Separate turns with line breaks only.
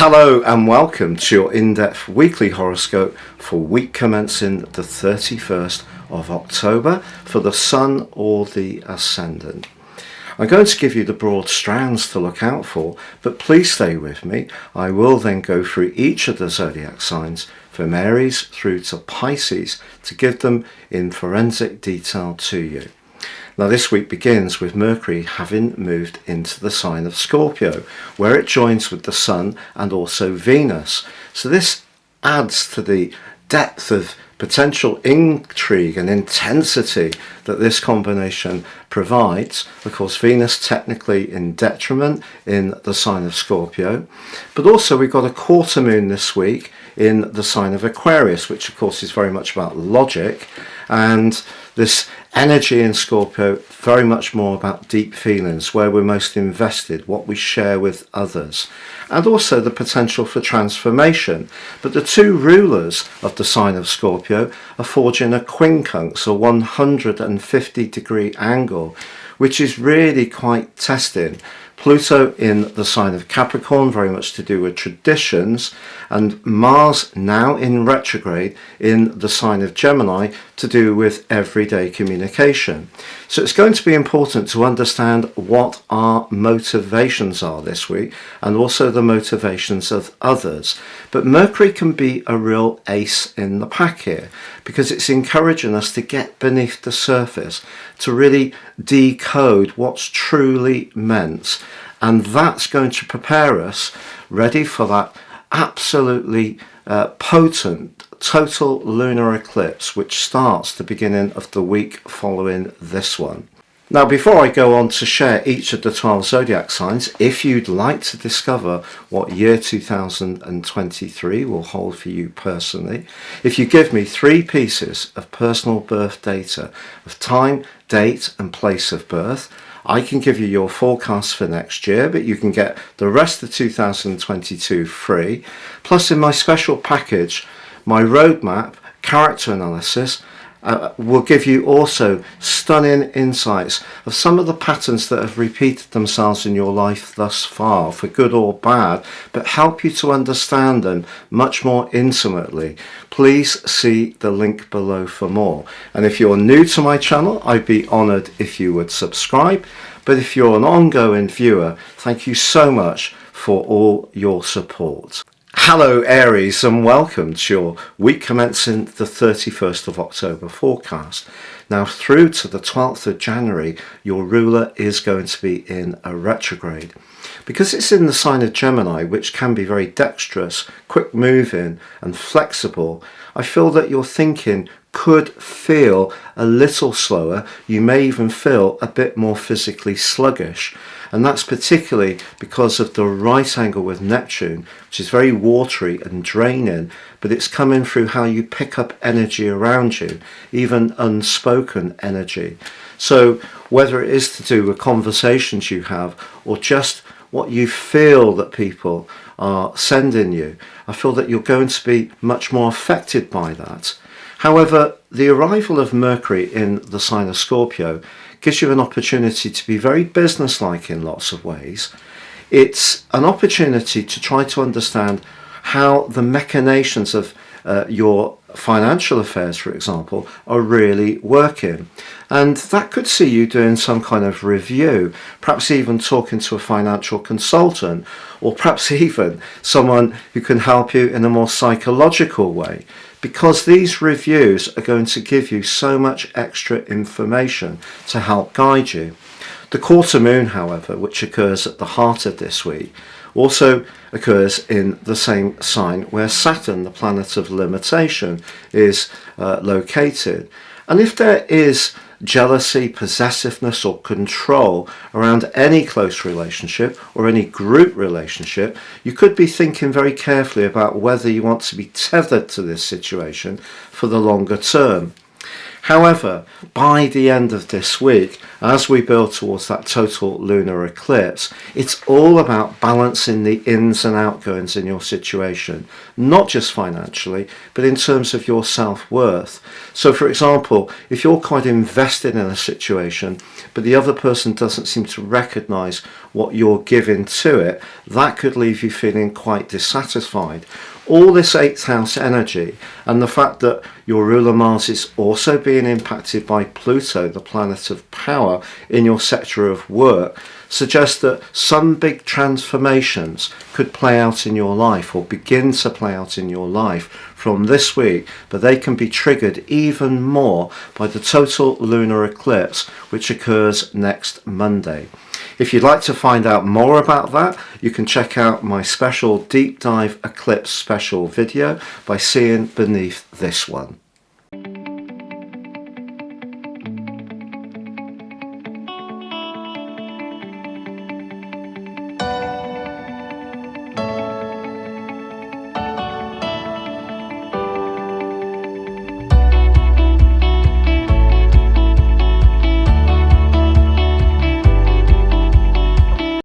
Hello and welcome to your in-depth weekly horoscope for week commencing the 31st of October for the Sun or the Ascendant. I'm going to give you the broad strands to look out for, but please stay with me. I will then go through each of the zodiac signs from Aries through to Pisces to give them in forensic detail to you. Now this week begins with Mercury having moved into the sign of Scorpio, where it joins with the Sun and also Venus. So this adds to the depth of potential intrigue and intensity that this combination provides. Of course, Venus technically in detriment in the sign of Scorpio, but also we've got a quarter moon this week in the sign of Aquarius, which of course is very much about logic, and this energy in Scorpio very much more about deep feelings, where we're most invested, what we share with others, and also the potential for transformation. But the two rulers of the sign of Scorpio are forging a quincunx, a 150-degree angle, which is really quite testing. Pluto in the sign of Capricorn, very much to do with traditions, and Mars now in retrograde in the sign of Gemini to do with everyday communication. So it's going to be important to understand what our motivations are this week and also the motivations of others. But Mercury can be a real ace in the pack here because it's encouraging us to get beneath the surface, to really decode what's truly meant. And that's going to prepare us ready for that absolutely potent total lunar eclipse, which starts the beginning of the week following this one. Now, before I go on to share each of the 12 zodiac signs, if you'd like to discover what year 2023 will hold for you personally, if you give me 3 pieces of personal birth data of time, date and place of birth, I can give you your forecast for next year, but you can get the rest of 2022 free. Plus, in my special package, my roadmap, character analysis, will give you also stunning insights of some of the patterns that have repeated themselves in your life thus far, for good or bad, but help you to understand them much more intimately. Please see the link below for more. And if you're new to my channel, I'd be honoured if you would subscribe. But if you're an ongoing viewer, thank you so much for all your support. Hello Aries and welcome to your week commencing the 31st of October forecast. Now through to the 12th of January your ruler is going to be in a retrograde. Because it's in the sign of Gemini, which can be very dexterous, quick moving and flexible, I feel that your thinking could feel a little slower. You may even feel a bit more physically sluggish. And that's particularly because of the right angle with Neptune, which is very watery and draining, but it's coming through how you pick up energy around you, even unspoken energy. So whether it is to do with conversations you have or just what you feel that people are sending you, I feel that you're going to be much more affected by that. However, the arrival of Mercury in the sign of Scorpio gives you an opportunity to be very businesslike in lots of ways. It's an opportunity to try to understand how the machinations of your financial affairs, for example, are really working. And that could see you doing some kind of review, perhaps even talking to a financial consultant, or perhaps even someone who can help you in a more psychological way, because these reviews are going to give you so much extra information to help guide you. The quarter moon, however, which occurs at the heart of this week, also occurs in the same sign where Saturn, the planet of limitation, is located. And if there is jealousy, possessiveness or control around any close relationship or any group relationship, you could be thinking very carefully about whether you want to be tethered to this situation for the longer term. However, by the end of this week, as we build towards that total lunar eclipse, it's all about balancing the ins and outgoings in your situation, not just financially, but in terms of your self-worth. So for example, if you're quite invested in a situation, but the other person doesn't seem to recognize what you're giving to it, that could leave you feeling quite dissatisfied. All this 8th house energy and the fact that your ruler Mars is also being impacted by Pluto, the planet of power, in your sector of work, suggests that some big transformations could play out in your life or begin to play out in your life from this week, but they can be triggered even more by the total lunar eclipse, which occurs next Monday. If you'd like to find out more about that, you can check out my special deep dive eclipse special video by seeing beneath this one.